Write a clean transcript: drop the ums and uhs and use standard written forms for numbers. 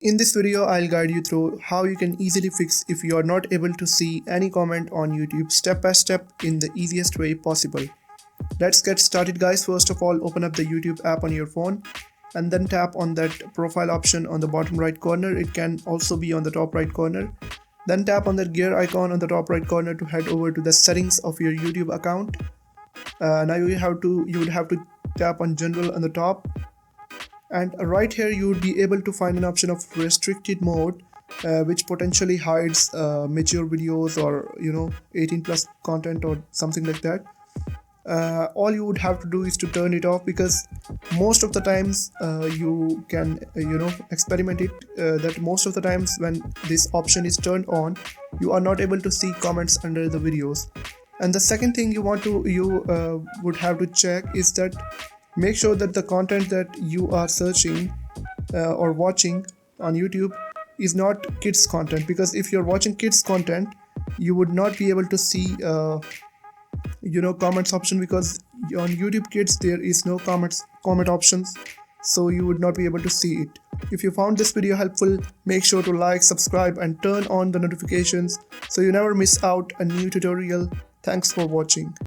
In this video, I'll guide you through how you can easily fix if you are not able to see any comment on YouTube step by step in the easiest way possible. Let's get started guys. First of all, open up the YouTube app on your phone and then tap on that profile option on the bottom right corner. It can also be on the top right corner. Then tap on that gear icon on the top right corner to head over to the settings of your YouTube account. Now you would have to tap on general on the top, and right here you would be able to find an option of restricted mode, which potentially hides mature videos or 18 plus content or something like that. All you would have to do is to turn it off, because most of the times you can experiment it, that most of the times when this option is turned on, you are not able to see comments under the videos. And the second thing you would have to check is that make sure that the content that you are searching or watching on YouTube is not kids content, because if you're watching kids content, you would not be able to see comments option, because on YouTube Kids there is no comment options, so you would not be able to see it. If you found this video helpful, make sure to like, subscribe and turn on the notifications so you never miss out a new tutorial. Thanks for watching.